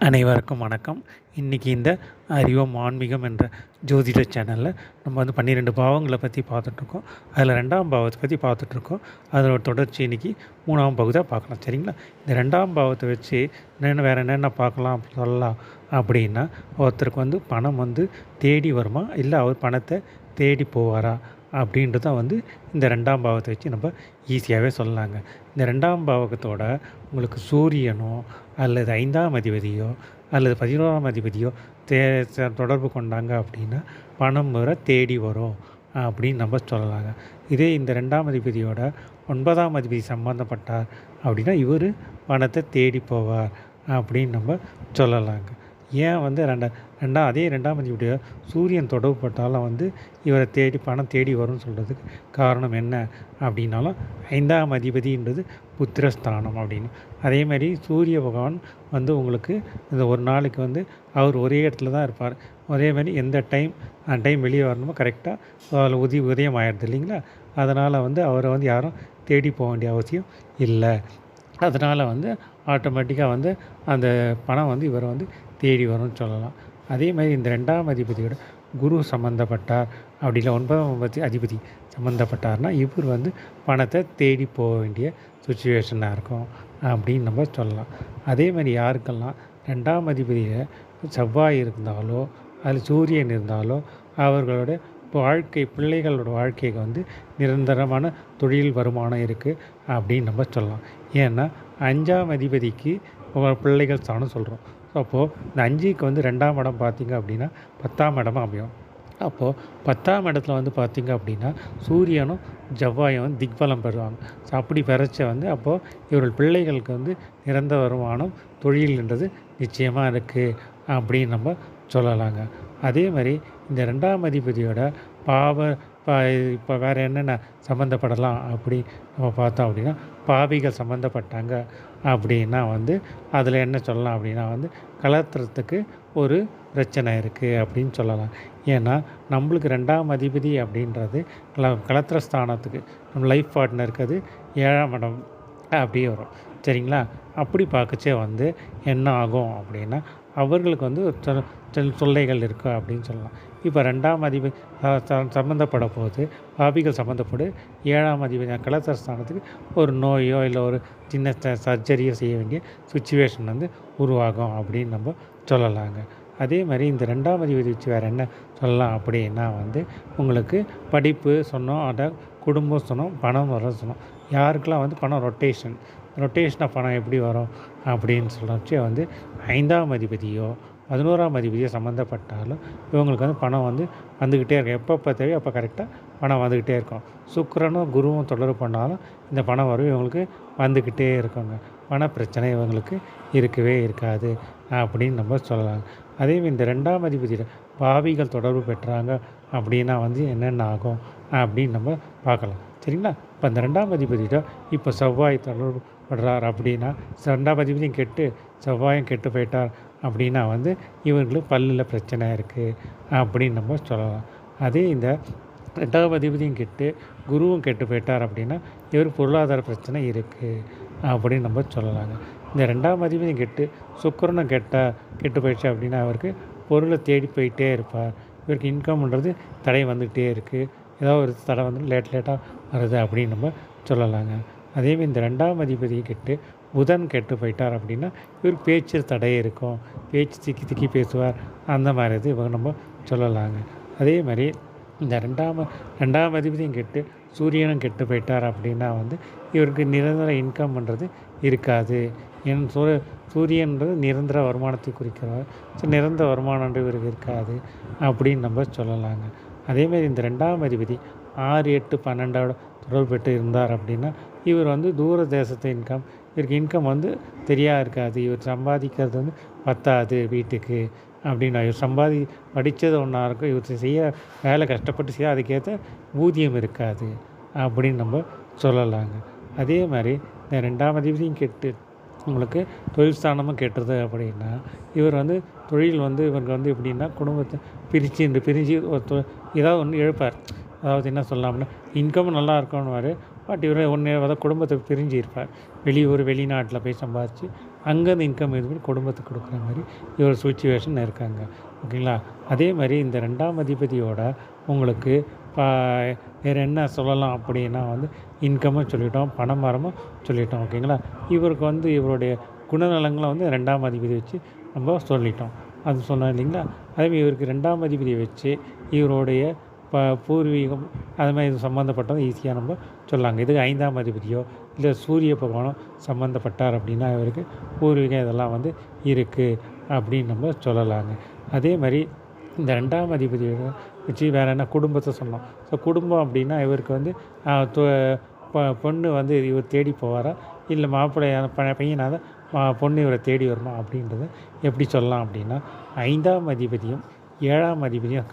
அனைவருக்கும் வணக்கம். இன்றைக்கி இந்த அறிவோம் ஆன்மீகம் என்ற ஜோதிட சேனலில் நம்ம வந்து 12 பாவங்களை பற்றி பார்த்துட்ருக்கோம். அதில் 2ஆம் பாவத்தை பற்றி பார்த்துட்ருக்கோம். அதோட தொடர்ச்சி இன்றைக்கி 3ஆம் பகுதியாக பார்க்கலாம். சரிங்களா? இந்த 2ஆம் பாவத்தை வச்சு வேறு என்னென்ன பார்க்கலாம் சொல்லலாம் அப்படின்னா, ஒருத்தருக்கு வந்து பணம் வந்து தேடி வருமா, இல்லை அவர் பணத்தை தேடி போவாரா அப்படின்றத வந்து இந்த 2ஆம் பாவத்தை வச்சு நம்ம ஈஸியாகவே சொல்லலாங்க. இந்த 2ஆம் பாவகத்தோட உங்களுக்கு சூரியனோ அல்லது 5ஆம் அதிபதியோ அல்லது 11ஆம் அதிபதியோ தொடர்பு கொண்டாங்க அப்படின்னா பணம் வர தேடி வரும் அப்படின்னு நம்ம சொல்லலாங்க. இதே இந்த 2ஆம் அதிபதியோட 9ஆம் அதிபதி சம்மந்தப்பட்டார் அப்படின்னா இவர் பணத்தை தேடி போவார் அப்படின்னு நம்ம சொல்லலாங்க. ஏன் வந்து அதே 2ஆம் அதிபதியோட சூரியன் தொடர்புப்பட்டாலும் வந்து இவரை தேடி பணம் தேடி வரும்னு சொல்கிறதுக்கு காரணம் என்ன அப்படின்னாலும் 5ஆம் அதிபதின்றது புத்திரஸ்தானம் அப்படின்னு. அதேமாதிரி சூரிய பகவான் வந்து உங்களுக்கு இந்த ஒரு நாளைக்கு வந்து அவர் ஒரே இடத்துல தான் இருப்பார். அதேமாதிரி எந்த அந்த டைம் வெளியே வரணுமோ கரெக்டாக அதில் உதயம் ஆயிடுது இல்லைங்களா? அதனால் வந்து அவரை வந்து யாரும் தேடி போக வேண்டிய அவசியம் இல்லை. அதனால் வந்து ஆட்டோமேட்டிக்காக வந்து அந்த பணம் வந்து இவரை வந்து தேடி வரும்னு சொல்லலாம். அதே மாதிரி இந்த 2ஆம் அதிபதியோட குரு சம்மந்தப்பட்டார் அப்படி இல்லை 9ஆம் அதிபதி சம்மந்தப்பட்டார்னா இவர் வந்து பணத்தை தேடி போக வேண்டிய சுச்சுவேஷனாக இருக்கும் அப்படின்னு நம்ம சொல்லலாம். அதே மாதிரி யாருக்கெல்லாம் 2ஆம் அதிபதியில் செவ்வாய் இருந்தாலோ அதில் சூரியன் இருந்தாலோ அவர்களோட பிள்ளைகளோட வாழ்க்கைக்கு வந்து நிரந்தரமான தொழில் வருமானம் இருக்குது அப்படின்னு நம்ம சொல்லலாம். ஏன்னா 5ஆம் அதிபதிக்கு பிள்ளைகள் ஸ்தானம் சொல்கிறோம். ஸோ அப்போது இந்த 5க்கு வந்து 2ஆம் இடம் பார்த்திங்க அப்படின்னா 10ஆம் இடமா அமையும். அப்போது 10ஆம் இடத்துல வந்து பார்த்திங்க அப்படின்னா சூரியனும் செவ்வாயும் வந்து திக்பலம் பெறுவாங்க. ஸோ அப்படி பெறச்ச வந்து அப்போது இவர்கள் பிள்ளைகளுக்கு வந்து நிரந்தர வருமானம் தொழில்ன்றது நிச்சயமாக இருக்குது அப்படின்னு நம்ம சொல்லலாங்க. அதே மாதிரி இந்த 2ஆம் அதிபதியோட இப்போ வேறு என்னென்ன சம்மந்தப்படலாம் அப்படி நம்ம பார்த்தோம் அப்படின்னா பாவிகள் சம்மந்தப்பட்டாங்க அப்படின்னா வந்து அதில் என்ன சொல்லலாம் அப்படின்னா வந்து கலத்திரத்துக்கு ஒரு பிரச்சனை இருக்குது அப்படின்னு சொல்லலாம். ஏன்னா நம்மளுக்கு 2ஆம் அதிபதி அப்படின்றது கலத்திரஸ்தானத்துக்கு நம்ம லைஃப் பார்ட்னருக்கு அது 7ஆம் இடம் அப்படியே வரும். சரிங்களா? அப்படி பார்க்கச்சே வந்து என்ன ஆகும் அப்படின்னா அவர்களுக்கு வந்து தொல்லைகள் இருக்குது அப்படின்னு சொல்லலாம். இப்போ 2ஆம் அதிபதி சம்மந்தப்பட போது பாவிகள் சம்மந்தப்படு 7ஆம் அதிபதி கலத்திரஸ்தானத்துக்கு ஒரு நோயோ இல்லை ஒரு சின்ன சர்ஜரியோ செய்ய வேண்டிய சுச்சுவேஷன் வந்து உருவாகும் அப்படின்னு நம்ம சொல்லலாங்க. அதே மாதிரி இந்த 2ஆம் அதிபதி வச்சு வேறு என்ன சொல்லலாம் அப்படின்னா வந்து உங்களுக்கு படிப்பு சொன்னோம், அதை குடும்பம் சொன்னோம், பணம் வர சொன்னோம். யாருக்கெல்லாம் வந்து பணம் ரொட்டேஷனாக பணம் எப்படி வரும் அப்படின்னு சொல்கிறச்சே வந்து 5ஆம் அதிபதியோ 11ஆம் அதிபதியோ சம்மந்தப்பட்டாலும் இவங்களுக்கு வந்து பணம் வந்து வந்துக்கிட்டே இருக்கும். எப்போ தேவையோ அப்போ கரெக்டாக பணம் வந்துக்கிட்டே இருக்கும். சுக்கிரனும் குருவும் தொடர்பு பண்ணாலும் இந்த பணம் வரும் இவங்களுக்கு வந்துக்கிட்டே இருக்குங்க. பண பிரச்சனை இவங்களுக்கு இருக்கவே இருக்காது அப்படின்னு நம்ம சொல்லலாம். அதேமாதிரி இந்த 2ஆம் அதிபதியில் பாவிகள் தொடர்பு பெற்றாங்க அப்படின்னா வந்து என்னென்ன ஆகும் அப்படின்னு நம்ம பார்க்கலாம். சரிங்களா? இப்போ அந்த 2ஆம் அதிபதியிட இப்போ செவ்வாய் தொடர்பு படுறார் அப்படின்னா 2ஆம் அதிபதியும் கெட்டு செவ்வாயும் கெட்டு போயிட்டார் அப்படின்னா வந்து இவங்களுக்கு பல்லில் பிரச்சனை இருக்குது அப்படின்னு நம்ம சொல்லலாம். அதே இந்த 2ஆம் அதிபதியும் கெட்டு குருவும் கெட்டு போயிட்டார் அப்படின்னா இவர் பொருளாதார பிரச்சனை இருக்குது அப்படின்னு நம்ம சொல்லலாங்க. இந்த 2ஆம் அதிபதியும் கெட்டு சுக்கிரனும் கெட்டு போயிடுச்சு அப்படின்னா அவருக்கு பொருளை தேடி போயிட்டே இருப்பார். இவருக்கு இன்கம்ன்றது தடை வந்துகிட்டே இருக்குது. ஏதோ ஒரு தடை வந்து லேட்டாக வருது அப்படின்னு நம்ம சொல்லலாங்க. அதேமாதிரி இந்த 2ஆம் அதிபதியை கெட்டு புதன் கெட்டு போயிட்டார் அப்படின்னா இவர் பேச்சு தடை இருக்கும். பேச்சு திக்கி பேசுவார். அந்த மாதிரி இது இவங்க நம்ம சொல்லலாங்க. அதே மாதிரி இந்த 2ஆம் அதிபதியும் கெட்டு சூரியனும் கெட்டு போயிட்டார் அப்படின்னா வந்து இவருக்கு நிரந்தர இன்கம்ன்றது இருக்காது. சூரியன்றது நிரந்தர வருமானத்தை குறிக்கிறார். ஸோ நிரந்தர வருமானன்றது இவருக்கு இருக்காது அப்படின்னு நம்ம சொல்லலாங்க. அதேமாதிரி இந்த 2ஆம் அதிபதி 6, 8, 12 தொடர்பு பெற்று இருந்தார் அப்படின்னா இவர் வந்து தூர தேசத்து இவருக்கு இன்கம் வந்து இருக்காது. இவர் சம்பாதிக்கிறது வந்து பத்தாது வீட்டுக்கு அப்படின்னா இவர் படித்தது ஒன்றா இருக்கும். இவர் செய்ய வேலை கஷ்டப்பட்டு செய்ய அதுக்கேற்ற ஊதியம் இருக்காது அப்படின்னு நம்ம சொல்லலாங்க. அதே மாதிரி இந்த 2ஆம் அதிபதியும் கெட்டு உங்களுக்கு தொழில் ஸ்தானமும் கெட்டுறது அப்படின்னா இவர் வந்து தொழில் வந்து இவருக்கு வந்து எப்படின்னா குடும்பத்தை பிரிஞ்சு ஏதாவது ஒன்று இழப்பார். அதாவது என்ன சொல்லலாம்னா இன்கமும் நல்லா இருக்கணும்னுவார். பட் இவர் குடும்பத்தை பிரிஞ்சு இருப்பார். வெளிநாட்டில் போய் சம்பாதிச்சு அங்கேருந்து இன்கம் இது பண்ணி குடும்பத்துக்கு கொடுக்குற மாதிரி ஒரு சிச்சுவேஷன் இருக்காங்க. ஓகேங்களா? அதே மாதிரி இந்த 2ஆம் அதிபதியோட உங்களுக்கு வேறு என்ன சொல்லலாம் அப்படின்னா வந்து இன்கமும் சொல்லிட்டோம், பணமரமும் சொல்லிட்டோம். ஓகேங்களா? இவருக்கு வந்து இவருடைய குணநலங்களை வந்து 2ஆம் அதிபதி வச்சு நம்ம சொல்லிட்டோம். அது சொன்னோம் இல்லைங்களா? அதேமாதிரி இவருக்கு 2ஆம் அதிபதியை வச்சு இவருடைய பூர்வீகம் அது மாதிரி இது சம்மந்தப்பட்டது ஈஸியாக நம்ம சொல்லலாங்க. இதுக்கு 5ஆம் அதிபதியோ இல்லை சூரிய பகவானோ சம்மந்தப்பட்டார் அப்படின்னா இவருக்கு பூர்வீகம் இதெல்லாம் வந்து இருக்குது அப்படின்னு நம்ம சொல்லலாங்க. அதே மாதிரி இந்த 2ஆம் அதிபதியை வச்சு வேறு என்ன குடும்பத்தை சொன்னோம். ஸோ குடும்பம் அப்படின்னா இவருக்கு வந்து பொண்ணு வந்து இவர் தேடி போவாரா இல்லை மாப்பிள்ளையான பையனாக பொண்ணு இவரை தேடி வருமா அப்படின்றத எப்படி சொல்லலாம் அப்படின்னா 5ஆம் அதிபதியும் 7ஆம் அதிபதியும்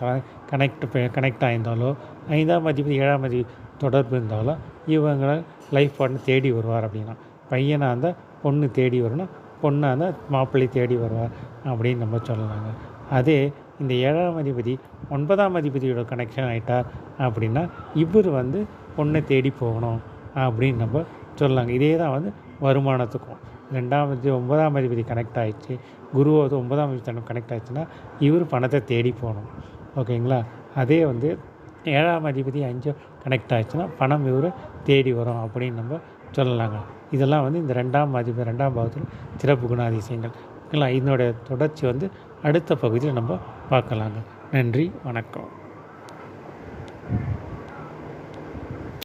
கனெக்ட் ஆகியிருந்தாலோ 5ஆம் அதிபதி 7ஆம் அதிபதி தொடர்பு இருந்தாலோ இவங்களை லைஃப் பார்ட்னர் தேடி வருவார் அப்படின்னா, பையனாக இருந்தால் பொண்ணு தேடி வரணும், பொண்ணாக இருந்தால் மாப்பிள்ளை தேடி வருவார் அப்படின்னு நம்ம சொல்லலாங்க. அதே இந்த 7ஆம் அதிபதி 9ஆம் அதிபதியோட கனெக்ஷன் ஆகிட்டார் அப்படின்னா இவர் வந்து பொண்ணை தேடி போகணும் அப்படின்னு நம்ம சொல்லலாங்க. இதே தான் வந்து வருமானத்துக்கும் 9ஆம் அதிபதி கனெக்ட் ஆகிடுச்சு, குருவோது 9ஆம் அதிபதி கனெக்ட் ஆகிடுச்சுன்னா இவர் பணத்தை தேடி போகணும். ஓகேங்களா? அதே வந்து 7ஆம் அதிபதி 5 கனெக்ட் ஆகிடுச்சுன்னா பணம் இவர் தேடி வரும் அப்படின்னு நம்ம சொல்லலாங்க. இதெல்லாம் வந்து இந்த 2ஆம் அதிபதி 2ஆம் பாவத்தில் சிறப்பு குணாதிசயங்கள். ஓகேங்களா? இதனுடைய தொடர்ச்சி வந்து அடுத்த பகுதியில் நம்ம பார்க்கலாங்க. நன்றி, வணக்கம்.